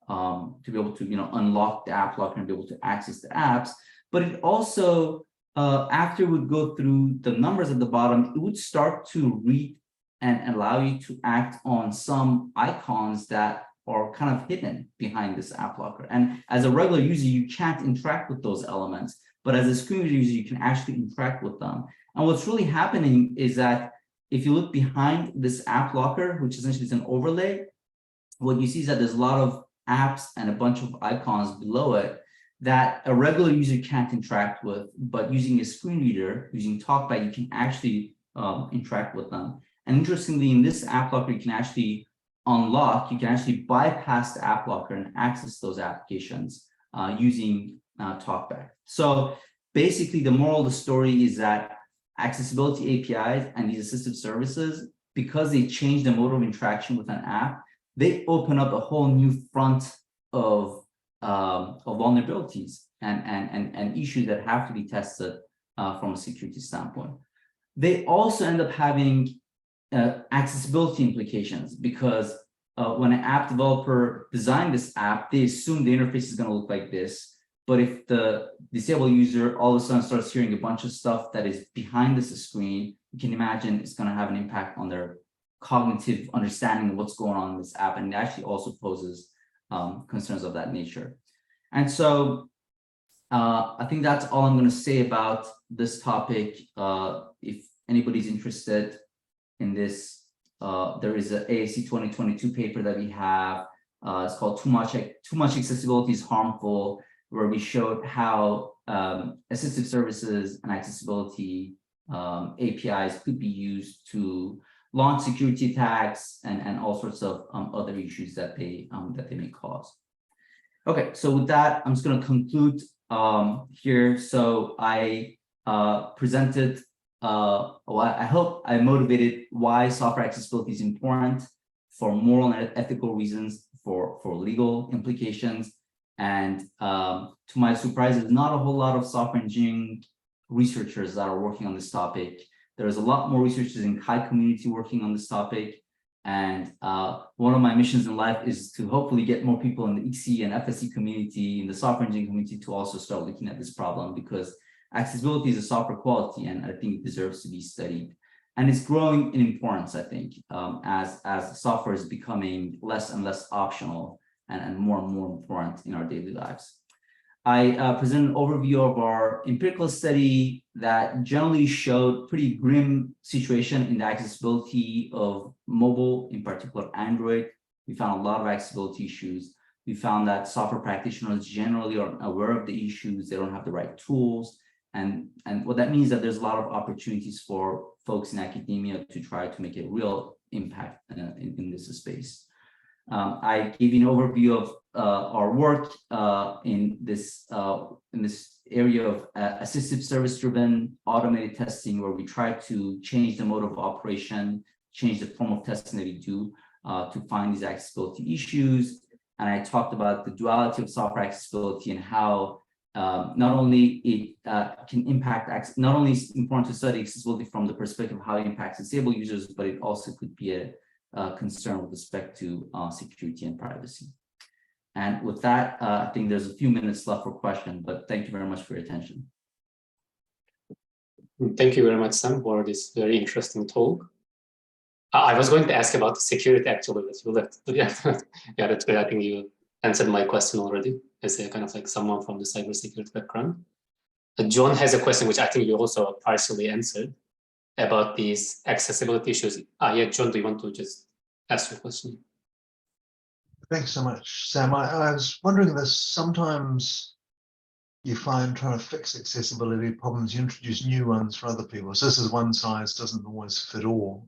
Speaker 2: unlock the app locker and be able to access the apps. But it also, after it would go through the numbers at the bottom, it would start to read and allow you to act on some icons that are kind of hidden behind this app locker. And as a regular user, you can't interact with those elements, but as a screen reader user, you can actually interact with them. And what's really happening is that if you look behind this app locker, which essentially is an overlay, what you see is that there's a lot of apps and a bunch of icons below it that a regular user can't interact with, but using a screen reader, using TalkBack, you can actually interact with them. And interestingly, in this app locker, you can actually bypass the app locker and access those applications using TalkBack. So basically, the moral of the story is that accessibility APIs and these assistive services, because they change the mode of interaction with an app, they open up a whole new front of vulnerabilities and issues that have to be tested from a security standpoint. They also end up having accessibility implications because when an app developer designed this app, they assume the interface is going to look like this. But if the disabled user all of a sudden starts hearing a bunch of stuff that is behind this screen, you can imagine it's going to have an impact on their cognitive understanding of what's going on in this app. And it actually also poses concerns of that nature. And so I think that's all I'm going to say about this topic. If anybody's interested in this, there is an AAC 2022 paper that we have. It's called Too Much Accessibility is Harmful, where we showed how assistive services and accessibility APIs could be used to launch security attacks and all sorts of other issues that they may cause. Okay, so with that, I'm just going to conclude here. So I presented, I hope I motivated why software accessibility is important for moral and ethical reasons, for legal implications. And to my surprise, there's not a whole lot of software engineering researchers that are working on this topic. There's a lot more researchers in Kai community working on this topic. And one of my missions in life is to hopefully get more people in the XC and FSC community, in the software engineering community, to also start looking at this problem, because accessibility is a software quality, and I think it deserves to be studied. And it's growing in importance, I think, as software is becoming less and less optional and more important in our daily lives. I present an overview of our empirical study that generally showed pretty grim situation in the accessibility of mobile, in particular Android. We found a lot of accessibility issues. We found that software practitioners generally aren't aware of the issues. They don't have the right tools. And what that means is that there's a lot of opportunities for folks in academia to try to make a real impact in this space. I gave you an overview of our work in this area of assistive service-driven automated testing, where we try to change the mode of operation, change the form of testing that we do to find these accessibility issues. And I talked about the duality of software accessibility and how not only it can impact, not only is it important to study accessibility from the perspective of how it impacts disabled users, but it also could be a concern with respect to security and privacy. And with that, I think there's a few minutes left for questions, but thank you very much for your attention.
Speaker 1: Thank you very much, Sam, for this very interesting talk. I was going to ask about the security actually, but you left. Yeah, that's great. I think you answered my question already as a kind of like someone from the cybersecurity background. John has a question, which I think you also partially answered about these accessibility issues. Yeah, John, do you want to just ask your question?
Speaker 3: Thanks so much, Sam. I was wondering that sometimes you find trying to fix accessibility problems, you introduce new ones for other people. So this is one size doesn't always fit all.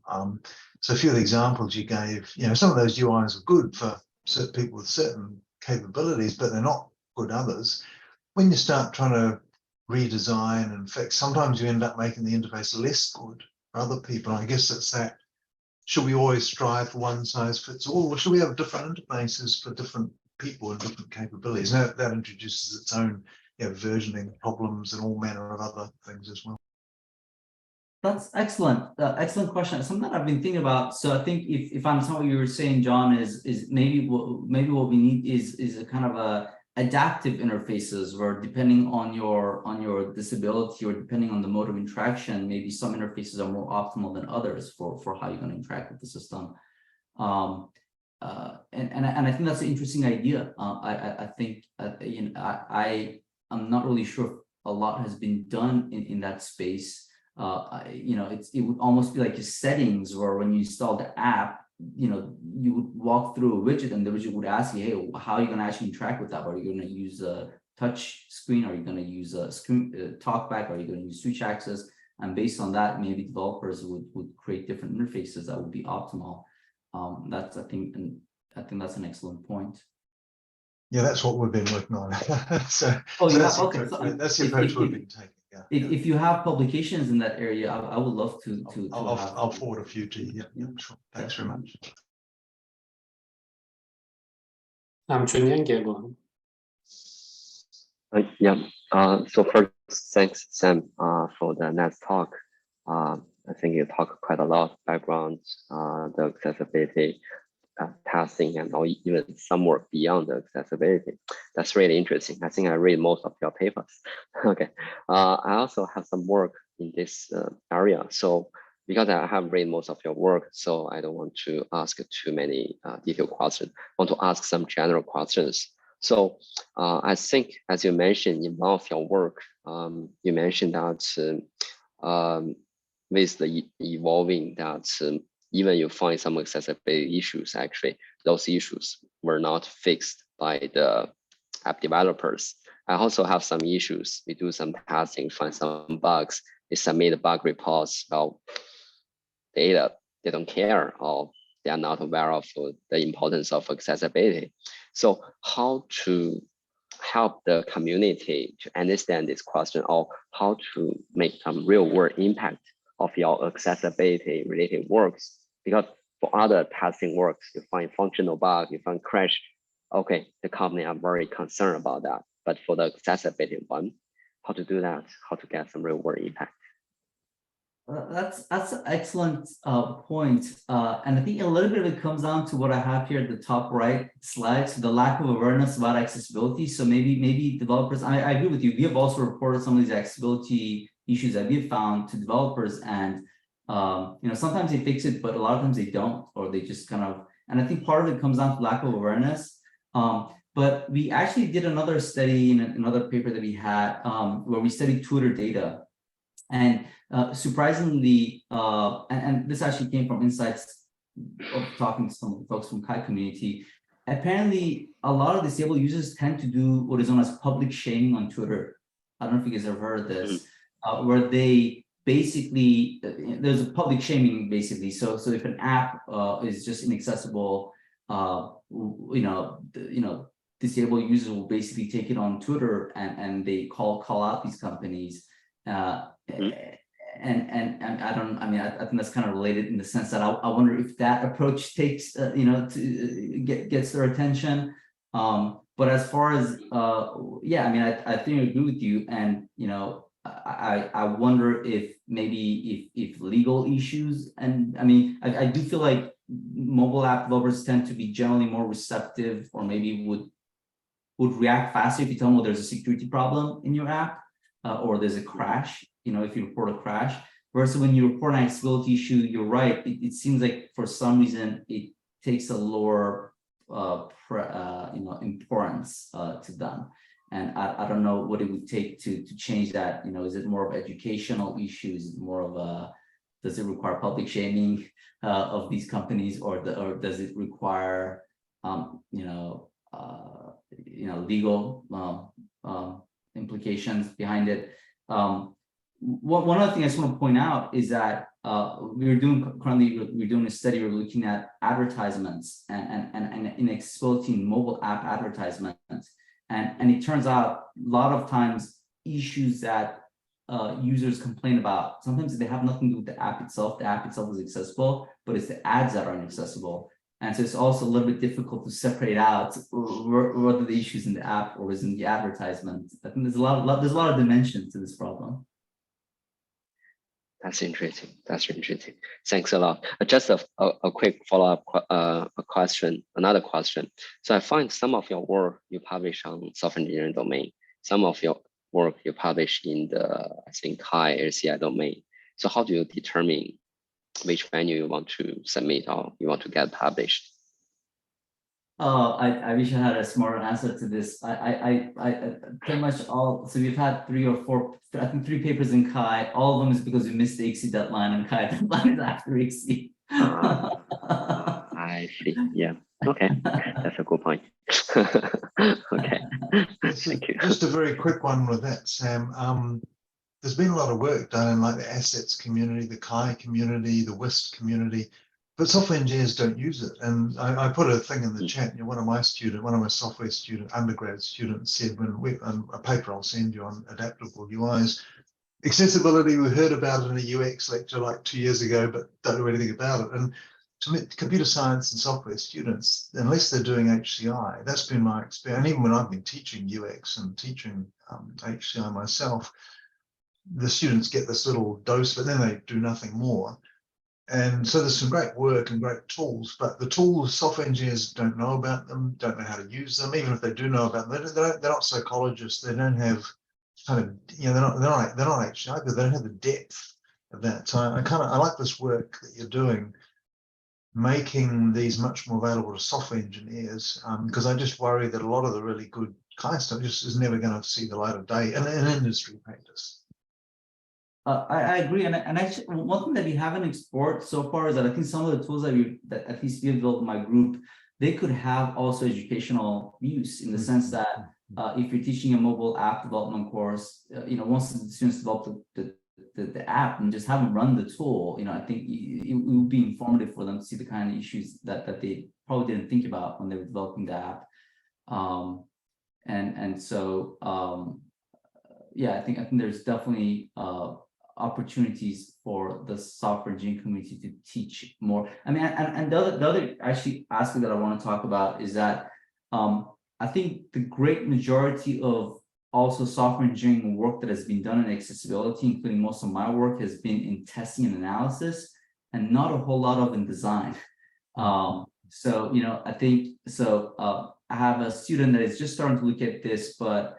Speaker 3: So a few of the examples you gave, some of those UIs are good for certain people with certain capabilities, but they're not good others. When you start trying to redesign and fix, sometimes you end up making the interface less good for other people. I guess it's that, should we always strive for one size fits all, or should we have different interfaces for different people and different capabilities? Now that introduces its own versioning problems and all manner of other things as well.
Speaker 2: That's excellent. Excellent question. Something I've been thinking about. So I think if I'm what you were saying, John, is maybe what we need is a kind of a adaptive interfaces where depending on your disability or depending on the mode of interaction, maybe some interfaces are more optimal than others for how you're going to interact with the system. And I think that's an interesting idea. I think I'm not really sure if a lot has been done in that space. It would almost be like your settings where when you install the app, you would walk through a widget and the widget would ask you, hey, how are you going to actually interact with that? Are you going to use a touch screen? Are you going to use a screen talkback? Are you going to use switch access? And based on that, maybe developers would create different interfaces that would be optimal. I think that's an excellent point.
Speaker 3: Yeah, that's what we've been working on. That's the approach we've been taking.
Speaker 2: If you have publications in that area, I would love to.
Speaker 3: I'll forward a few to you. Yeah, sure. Thanks very much.
Speaker 1: Chunyang, go
Speaker 4: ahead. So first, thanks, Sam, for the nice talk. I think you talk quite a lot background, the accessibility testing, and even some work beyond the accessibility. That's really interesting. I think I read most of your papers. Okay. I also have some work in this area. So because I have read most of your work, so I don't want to ask too many detailed questions. I want to ask some general questions. So I think, as you mentioned in one of your work, you mentioned that with the evolving that even you find some accessibility issues, actually, those issues were not fixed by the app developers. I also have some issues. We do some testing, find some bugs. They submit bug reports about data. They don't care, or they are not aware of the importance of accessibility. So how to help the community to understand this question, or how to make some real world impact of your accessibility related works? Because for other testing works, you find functional bug, you find crash. Okay, the company are very concerned about that. But for the accessibility one, how to do that? How to get some real world impact?
Speaker 2: That's an excellent point. And I think a little bit of it comes down to what I have here at the top right slide, so the lack of awareness about accessibility. So maybe developers, I agree with you. We have also reported some of these accessibility issues that we've found to developers, and sometimes they fix it, but a lot of times they don't, or they just kind of, and I think part of it comes down to lack of awareness. But we actually did another study in another paper that we had where we studied Twitter data. And surprisingly, and this actually came from insights of talking to some of the folks from Kai community. Apparently, a lot of disabled users tend to do what is known as public shaming on Twitter. I don't know if you guys have heard of this, where they basically, there's a public shaming basically. So if an app is just inaccessible, disabled users will basically take it on Twitter and they call out these companies. And I think that's kind of related in the sense that I wonder if that approach takes gets their attention. But as far as I think I agree with you, and I wonder if maybe if legal issues, and I do feel like mobile app developers tend to be generally more receptive, or maybe would react faster if you tell them, well, there's a security problem in your app, or there's a crash. if you report a crash, versus when you report an accessibility issue, you're right. It seems like for some reason it takes a lower importance to them. And I don't know what it would take to change that. Is it more of educational issues? Is it more of does it require public shaming of these companies, or does it require legal implications behind it? One other thing I just want to point out is that we're doing a study. We're looking at advertisements and inaccessibility in mobile app advertisements, and it turns out a lot of times issues that users complain about, sometimes they have nothing to do with the app itself. The app itself is accessible, but it's the ads that are inaccessible. And so it's also a little bit difficult to separate out what are the issues in the app or is in the advertisement. I think there's a lot of dimension to this problem.
Speaker 4: That's interesting. That's interesting. Thanks a lot. Just a quick follow-up question, another question. So I find some of your work you publish on software engineering domain, some of your work you publish in the, I think, high LCI domain. So how do you determine which venue you want to submit or you want to get published?
Speaker 2: I wish I had a smarter answer to this. I pretty much all, so we've had 3 or 4, I think 3 papers in Chi. All of them is because we missed the ICSI deadline, and Chi deadline is after ICSI.
Speaker 4: I see. Yeah. Okay. That's a good point. Okay. Thank you.
Speaker 3: Just a very quick one with that, Sam. There's been a lot of work done in like the assets community, the Chi community, the WIST community, but software engineers don't use it. And I put a thing in the chat. One of my software undergrad students said, a paper I'll send you on adaptable UIs, accessibility, we heard about it in a UX lecture like 2 years ago, but don't know anything about it. And to me, computer science and software students, unless they're doing HCI, that's been my experience. And even when I've been teaching UX and teaching HCI myself, the students get this little dose, but then they do nothing more. And so there's some great work and great tools, but the tools, software engineers don't know about them, don't know how to use them. Even if they do know about them, they're not psychologists. They don't have kind of, they're not HCI, but they don't have the depth of that. So I like this work that you're doing, making these much more available to software engineers, because I just worry that a lot of the really good kind of stuff just is never going to see the light of day in industry practice.
Speaker 2: I agree, and actually one thing that we haven't explored so far is that I think some of the tools that at least we've built in my group, they could have also educational use in the sense that if you're teaching a mobile app development course, once the students develop the app and just have them run the tool, I think it would be informative for them to see the kind of issues that they probably didn't think about when they were developing the app, yeah, I think there's definitely opportunities for the software engineering community to teach more. I mean, and the other actually aspect that I want to talk about is that I think the great majority of also software engineering work that has been done in accessibility, including most of my work, has been in testing and analysis, and not a whole lot of in design. So I think so. I have a student that is just starting to look at this, but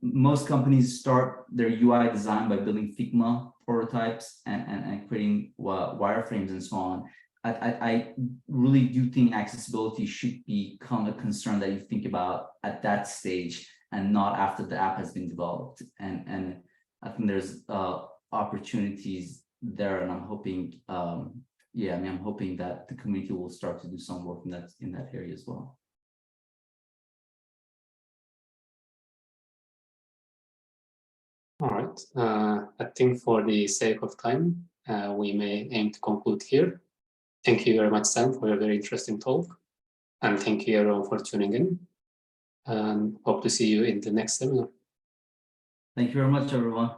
Speaker 2: most companies start their UI design by building Figma prototypes and creating wireframes and so on. I really do think accessibility should become a concern that you think about at that stage and not after the app has been developed. And I think there's opportunities there, and I'm hoping, I'm hoping that the community will start to do some work in that area as well.
Speaker 1: All right. I think for the sake of time, we may aim to conclude here. Thank you very much, Sam, for your very interesting talk. And thank you everyone for tuning in. And hope to see you in the next seminar.
Speaker 2: Thank you very much, everyone.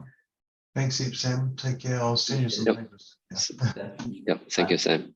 Speaker 3: Thanks, Sam. Take care. I'll send you some papers.
Speaker 4: Yeah. Thank you, Sam.